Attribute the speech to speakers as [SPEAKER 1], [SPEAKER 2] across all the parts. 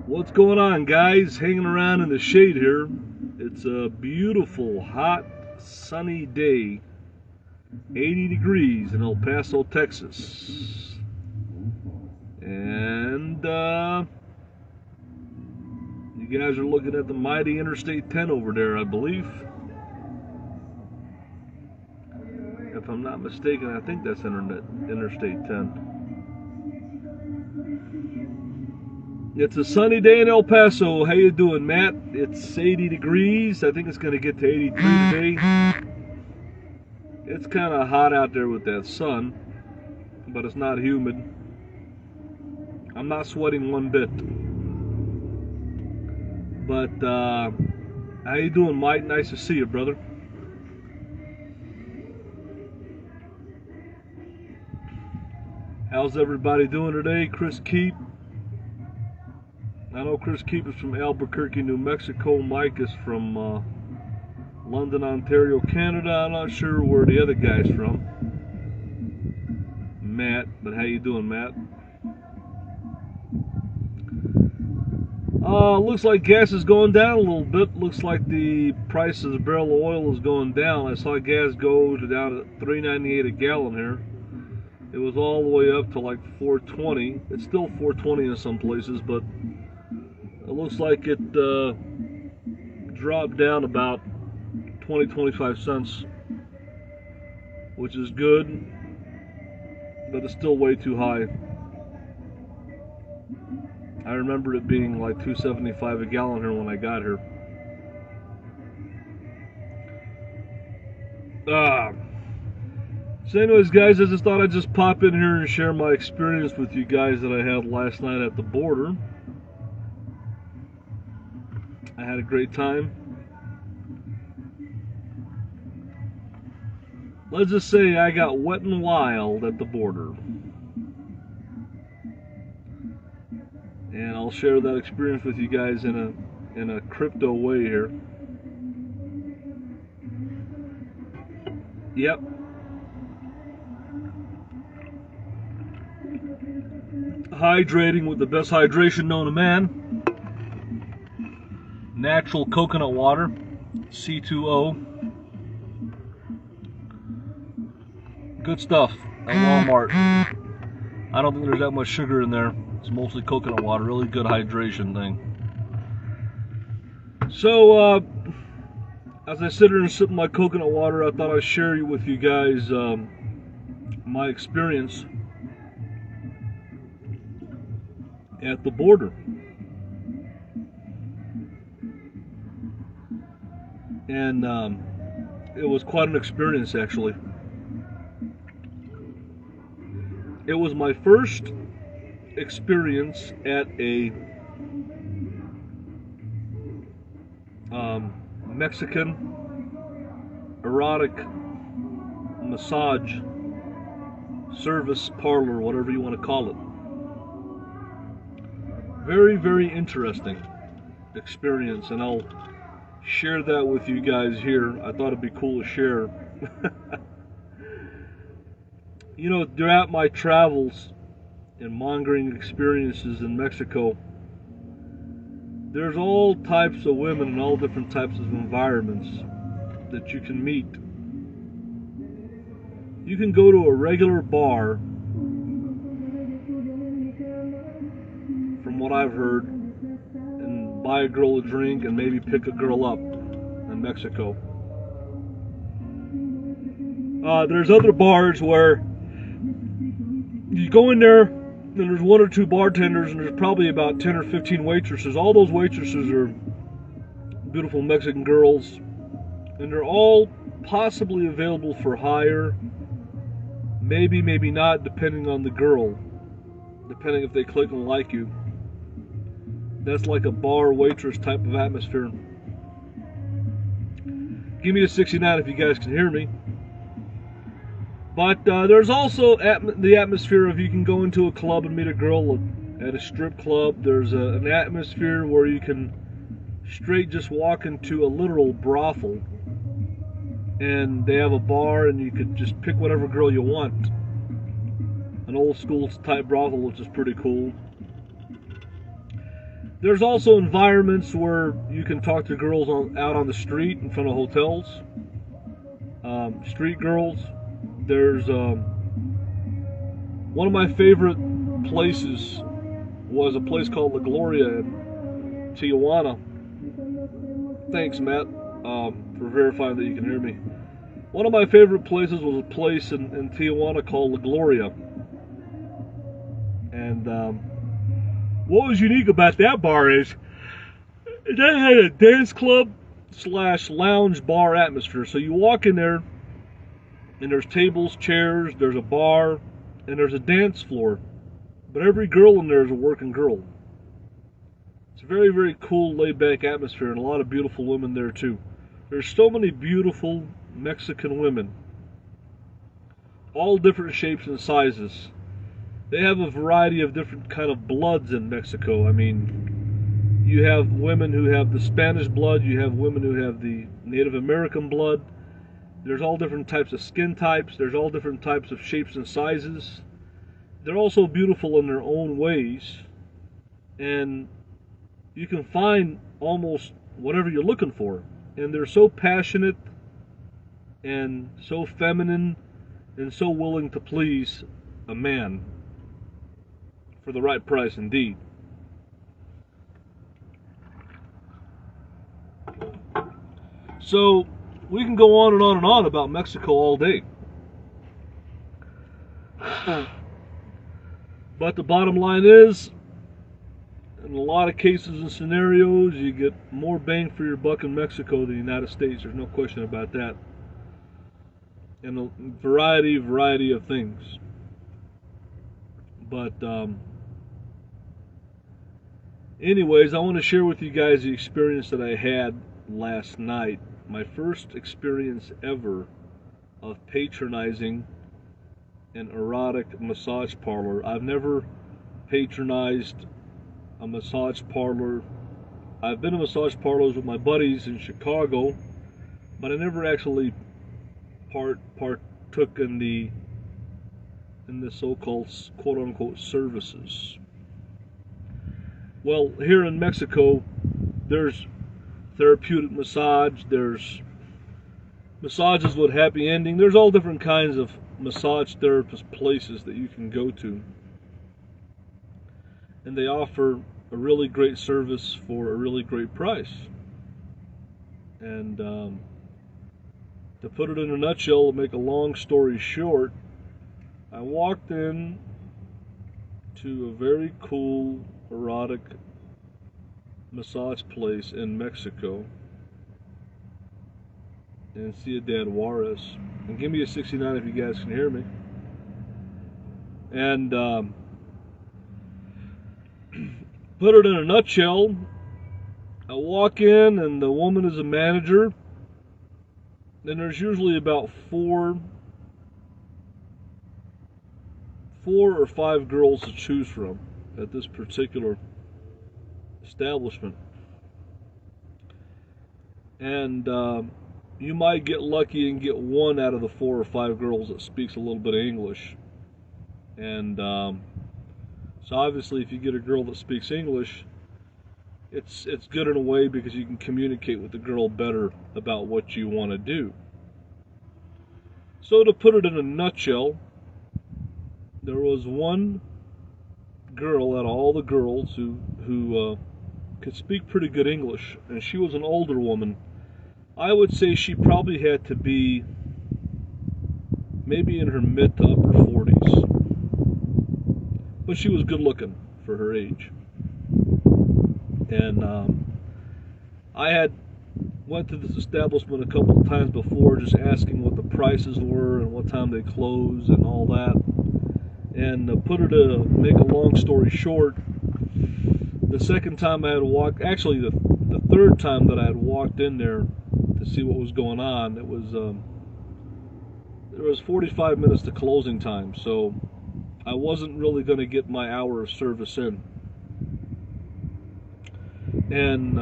[SPEAKER 1] What's going on, guys? Hanging around in the shade here. It's a beautiful, hot, sunny day. 80 degrees in El Paso, Texas. And you guys are looking at the mighty Interstate 10 over there, I believe. If I'm not mistaken, I think that's Interstate 10. It's a sunny day in El Paso. How you doing, Matt? It's 80 degrees. I think it's going to get to 83 today. It's kind of hot out there with that sun, but it's not humid. I'm not sweating one bit. But how you doing, Mike? Nice to see you, brother. How's everybody doing today? Chris Keep. I know Chris Keep is from Albuquerque, New Mexico. Mike is from London, Ontario, Canada. I'm not sure where the other guy's from. Matt, but how you doing, Matt? Looks like gas is going down a little bit. Looks like the price of the barrel of oil is going down. I saw gas go down to $3.98 a gallon here. It was all the way up to like $4.20. It's still $4.20 in some places, but it looks like it dropped down about 25 cents, which is good, but it's still way too high. I remember it being like $2.75 a gallon here when I got here. So anyways, guys, I just thought I'd just pop in here and share my experience with you guys that I had last night at the border. I had a great time. Let's just say I got wet and wild at the border. And I'll share that experience with you guys in a crypto way here. Yep. Hydrating with the best hydration known to man. Natural coconut water, C2O. Good stuff at Walmart. I don't think there's that much sugar in there. It's mostly coconut water. Really good hydration thing. So, as I sit here and sip my coconut water, I thought I'd share with you guys my experience at the border. And it was quite an experience, actually. It was my first experience at a Mexican erotic massage service parlor, whatever you want to call it. Very, very interesting experience, and I'll share that with you guys here. I thought it'd be cool to share. You know, throughout my travels and mongering experiences in Mexico, there's all types of women and all different types of environments that you can meet. You can go to a regular bar, from what I've heard, and buy a girl a drink and maybe pick a girl up in Mexico. There's other bars where you go in there and there's one or two bartenders and there's probably about 10 or 15 waitresses. All those waitresses are beautiful Mexican girls, and they're all possibly available for hire. Maybe, maybe not, depending on the girl. Depending if they click and like you. That's like a bar waitress type of atmosphere. Give me a 69 if you guys can hear me. But there's also the atmosphere of you can go into a club and meet a girl at a strip club. There's an atmosphere where you can straight just walk into a literal brothel, and they have a bar and you could just pick whatever girl you want. An old school type brothel, which is pretty cool. There's also environments where you can talk to girls out on the street in front of hotels. Street girls. There's one of my favorite places was a place called La Gloria in Tijuana. Thanks, Matt, for verifying that you can hear me. One of my favorite places was a place in Tijuana called La Gloria. And what was unique about that bar is they had a dance club / lounge bar atmosphere. So you walk in there, and there's tables, chairs, there's a bar, and there's a dance floor. But every girl in there is a working girl. It's a very, very cool, laid-back atmosphere, and a lot of beautiful women there too. There's so many beautiful Mexican women, all different shapes and sizes. They have a variety of different kind of bloods in Mexico. I mean, you have women who have the Spanish blood, you have women who have the Native American blood. There's all different types of skin types. There's all different types of shapes and sizes. They're also beautiful in their own ways. And you can find almost whatever you're looking for. And they're so passionate and so feminine and so willing to please a man for the right price indeed. So we can go on and on and on about Mexico all day. But the bottom line is, in a lot of cases and scenarios, you get more bang for your buck in Mexico than the United States. There's no question about that. And a variety of things. But anyways, I want to share with you guys the experience that I had last night. My first experience ever of patronizing an erotic massage parlor. I've never patronized a massage parlor. I've been to massage parlors with my buddies in Chicago, but I never actually partook in the so-called quote-unquote services. Well, here in Mexico, there's therapeutic massage, there's massages with happy ending, there's all different kinds of massage therapist places that you can go to. And they offer a really great service for a really great price. And to put it in a nutshell, to make a long story short, I walked in to a very cool erotic massage place in Mexico in Ciudad Juarez. And give me a 69 if you guys can hear me. And put it in a nutshell, I walk in and the woman is a manager, and there's usually about four or five girls to choose from at this particular establishment. And you might get lucky and get one out of the 4 or 5 girls that speaks a little bit of English. And so obviously if you get a girl that speaks English, it's good in a way because you can communicate with the girl better about what you want to do. So to put it in a nutshell, there was one girl out of all the girls who could speak pretty good English, and she was an older woman. I would say she probably had to be maybe in her mid to upper 40s, but she was good looking for her age. And I had went to this establishment a couple of times before, just asking what the prices were and what time they close and all that. And to make a long story short, the second time I had walked, actually the third time that I had walked in there to see what was going on, it was there was 45 minutes to closing time, so I wasn't really going to get my hour of service in. And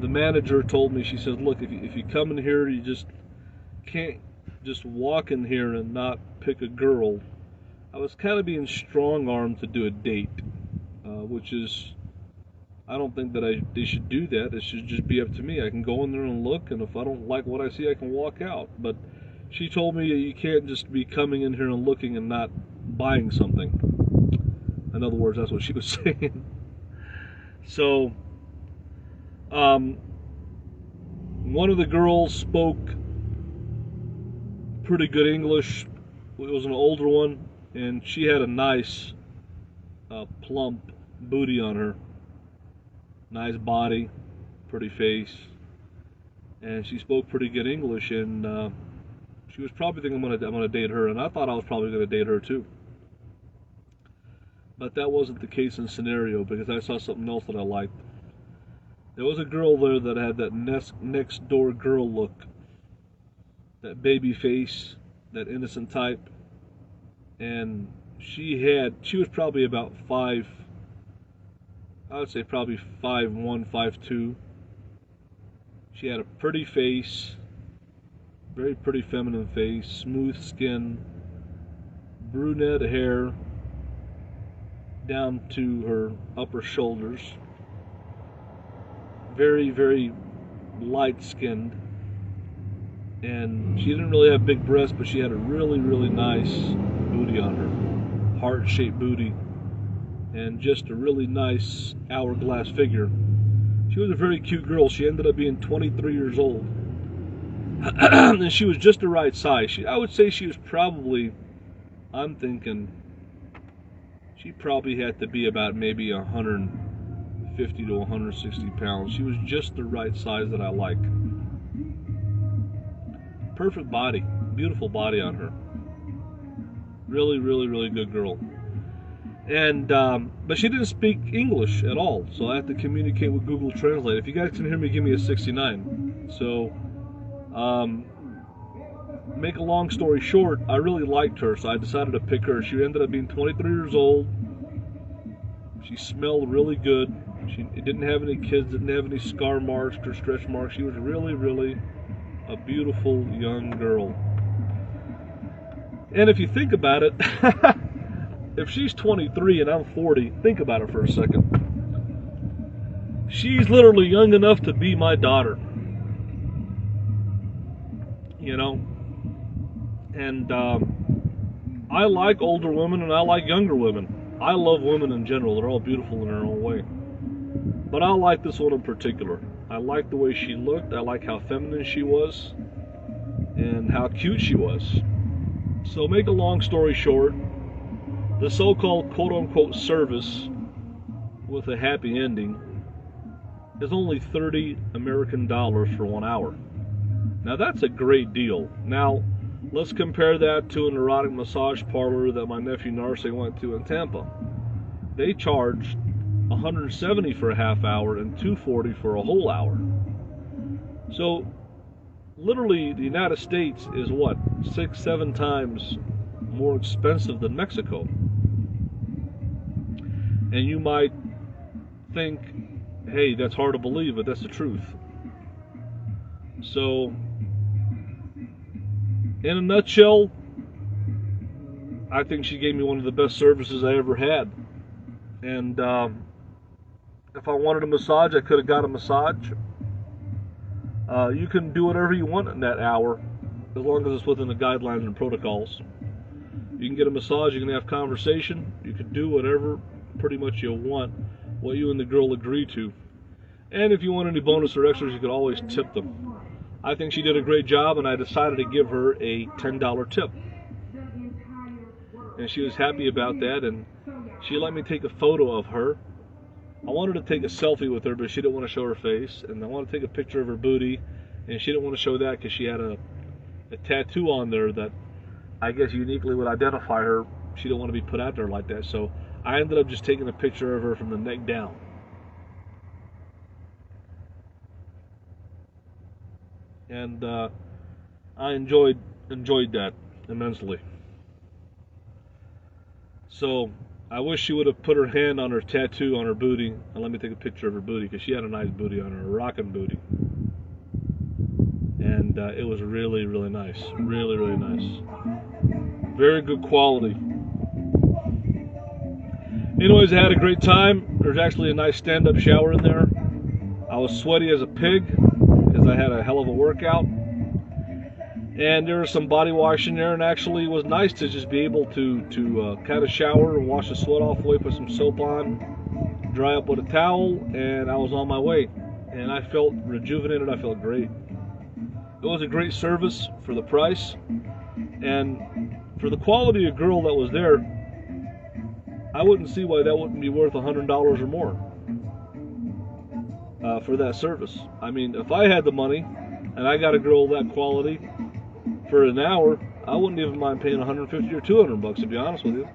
[SPEAKER 1] the manager told me, she said, look, if you come in here, you just can't just walk in here and not pick a girl. I was kind of being strong-armed to do a date, which is I don't think that they should do that. It should just be up to me. I can go in there and look, and if I don't like what I see, I can walk out. But she told me you can't just be coming in here and looking and not buying something. In other words, that's what she was saying. So, one of the girls spoke pretty good English. It was an older one, and she had a nice, plump booty on her. Nice body, pretty face, and she spoke pretty good English. And she was probably thinking I'm gonna date her, and I thought I was probably gonna date her too. But that wasn't the case in the scenario, because I saw something else that I liked. There was a girl there that had that next door girl look, that baby face, that innocent type, and she was probably about I would say probably 5'1", 5'2". She had a pretty face, very pretty feminine face, smooth skin, brunette hair down to her upper shoulders, very, very light-skinned, and she didn't really have big breasts, but she had a really, really nice booty on her, heart-shaped booty, and just a really nice hourglass figure. She was a very cute girl. She ended up being 23 years old, and she was just the right size. I would say she was probably, I'm thinking, she probably had to be about maybe 150 to 160 pounds. She was just the right size that I like. Perfect body, beautiful body on her. Really, really, really good girl. And but she didn't speak English at all, so I have to communicate with Google Translate. If you guys can hear me, give me a 69. So, make a long story short, I really liked her, so I decided to pick her. She ended up being 23 years old. She smelled really good. She didn't have any kids, didn't have any scar marks or stretch marks. She was really, really a beautiful young girl. And if you think about it, if she's 23 and I'm 40, think about it for a second. She's literally young enough to be my daughter. You know? And I like older women and I like younger women. I love women in general. They're all beautiful in their own way. But I like this one in particular. I like the way she looked. I like how feminine she was. And how cute she was. So make a long story short, the so-called quote-unquote service with a happy ending is only 30 American dollars for 1 hour. Now that's a great deal. Now let's compare that to an erotic massage parlor that my nephew Narce went to in Tampa. They charged $170 for a half hour and $240 for a whole hour. So literally the United States is what, 6-7 times more expensive than Mexico. And you might think, hey, that's hard to believe, but that's the truth. So, in a nutshell, I think she gave me one of the best services I ever had. And if I wanted a massage, I could have got a massage. You can do whatever you want in that hour, as long as it's within the guidelines and protocols. You can get a massage, you can have conversation, you can do whatever pretty much you want, what you and the girl agree to. And if you want any bonus or extras, you could always tip them. I think she did a great job, and I decided to give her a $10 tip. And she was happy about that, and she let me take a photo of her. I wanted to take a selfie with her, but she didn't want to show her face, and I wanted to take a picture of her booty, and she didn't want to show that because she had a tattoo on there that I guess uniquely would identify her. She didn't want to be put out there like that, so I ended up just taking a picture of her from the neck down. And I enjoyed that immensely. So I wish she would have put her hand on her tattoo on her booty and let me take a picture of her booty, because she had a nice booty on her, a rockin' booty. And it was really, really nice. Really, really nice. Very good quality. Anyways, I had a great time. There's actually a nice stand-up shower in there. I was sweaty as a pig because I had a hell of a workout. And there was some body wash in there, and actually it was nice to just be able to kind of shower and wash the sweat off away, put some soap on, dry up with a towel, and I was on my way. And I felt rejuvenated. I felt great. It was a great service for the price, and for the quality of girl that was there, I wouldn't see why that wouldn't be worth $100 or more for that service. I mean, if I had the money and I got a girl of that quality for an hour, I wouldn't even mind paying $150 or $200, to be honest with you.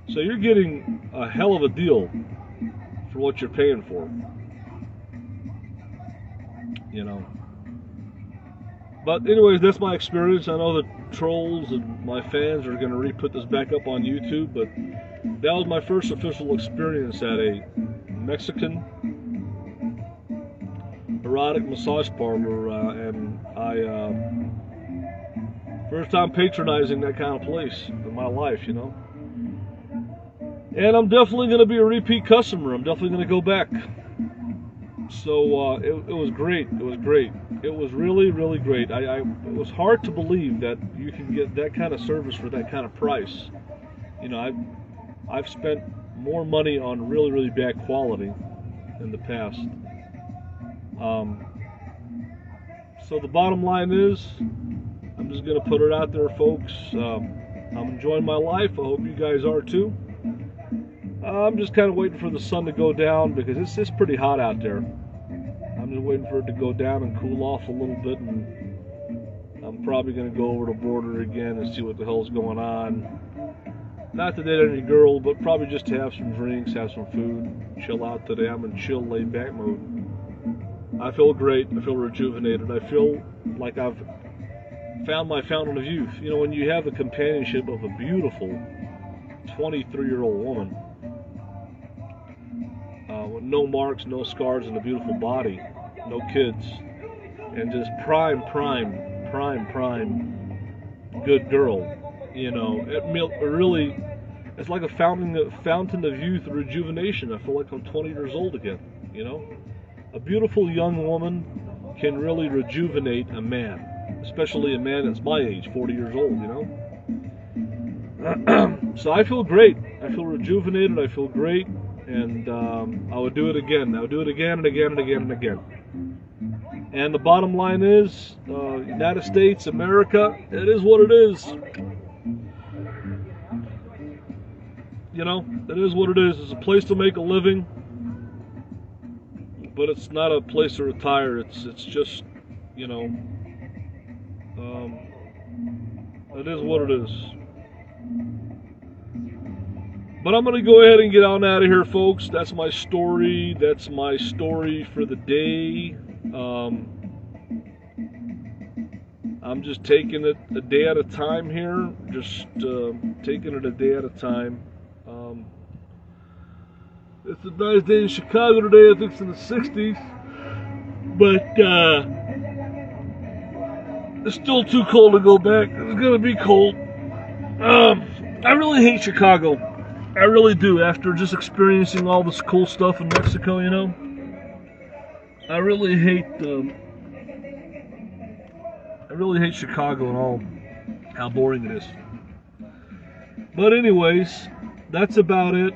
[SPEAKER 1] So you're getting a hell of a deal for what you're paying for, you know. But anyways, that's my experience. I know the trolls and my fans are going to re-put this back up on YouTube, but that was my first official experience at a Mexican erotic massage parlor, and first time patronizing that kind of place in my life, you know. And I'm definitely going to be a repeat customer. I'm definitely going to go back. So it was great. It was great. It was really, really great. It was hard to believe that you can get that kind of service for that kind of price. You know, I've spent more money on really, really bad quality in the past. So the bottom line is, I'm just going to put it out there, folks. I'm enjoying my life. I hope you guys are too. I'm just kind of waiting for the sun to go down because it's pretty hot out there. I'm just waiting for it to go down and cool off a little bit, and I'm probably going to go over the border again and see what the hell's going on. Not to date any girl, but probably just to have some drinks, have some food, chill out today. I'm in chill, laid back mode. I feel great. I feel rejuvenated. I feel like I've found my fountain of youth. You know, when you have the companionship of a beautiful 23-year-old woman, with no marks, no scars, and a beautiful body, no kids, and just prime good girl. You know, it really, it's like a fountain of youth, rejuvenation. I feel like I'm 20 years old again. You know, a beautiful young woman can really rejuvenate a man, especially a man that's my age, 40 years old. You know, so I feel great. I feel rejuvenated. I feel great. And I would do it again. I would do it again and again and again and again. And the bottom line is, United States, America, it is what it is. You know, it is what it is. It's a place to make a living, but it's not a place to retire. It's just, you know, it is what it is. But I'm going to go ahead and get on out of here, folks. That's my story. That's my story for the day. I'm just taking it a day at a time here. Just taking it a day at a time. It's a nice day in Chicago today. I think it's in the 60s. But it's still too cold to go back. It's going to be cold. I really hate Chicago. I really do. After just experiencing all this cool stuff in Mexico, you know, I really hate Chicago and all how boring it is. But anyways, that's about it.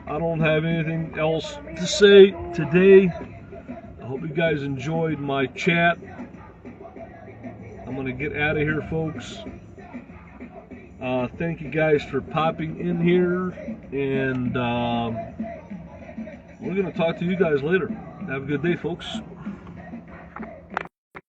[SPEAKER 1] I don't have anything else to say today. I hope you guys enjoyed my chat. I'm gonna get out of here, folks. Thank you guys for popping in here, and we're going to talk to you guys later. Have a good day, folks.